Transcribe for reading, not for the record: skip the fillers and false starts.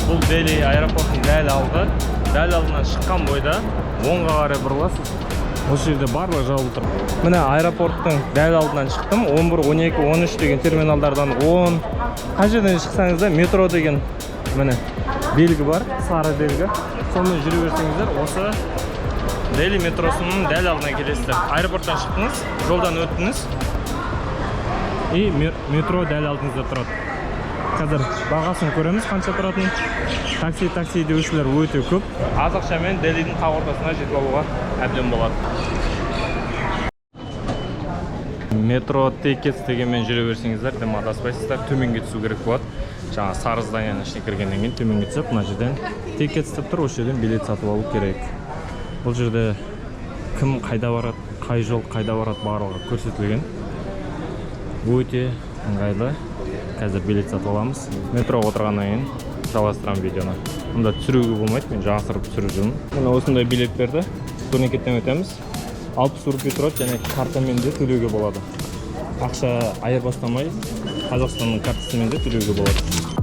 Бұл Дели аэропортының дәл алды. Дәл алдынан шыққан бойда оңға қарай бұрыласыз. Осы жерде барлығы жабылып тұр. Міне аэропорттың дәл алдынан шықтым. 11, 12, 13 деген терминалдардан 10. Қай жерден шықсаңыз да метро деген міне белгі бар, сары белгі. Сонымен жүре берсеңіздер, осы Дели метросының дәл алдына келесіздер. Аэропорттан шықтыңыз, жолдан өттіңіз. И метро дәл алдыңызда тұрады. Қазір бағасын көреміз, қанша тұратын. Такси деушілер өте көп. Аз ақшамен Делидің қақ ортасына жетіп алуға әбден болады. Метро Tickets дегенмен жүре берсеңіздер, дем адаспайсыздар, төменге түсу керек болады. Жаңа сары зданияның ішіне кіргеннен кейін төменге түсіп, мына жерден Tickets деп тұр, осы жерден билет сатып алу керек. Бұл жерде кім қайда барады, қай жол қайда барады барлығы көрсетілген. Өте ыңғайлы. Қазір билет сатып аламыз. Метроға отырғаннан кейін жалғастырамын видеоны. Мұнда түсіруге болмайды, мен жасырып түсіріп жүрмін. Мына осындай билет берді. Турникеттен өтеміз. 60 рупий тұрады, және картамен де төлеуге болады. Ақша айырбастамай, Қазақстанның картасымен де төлеуге болады.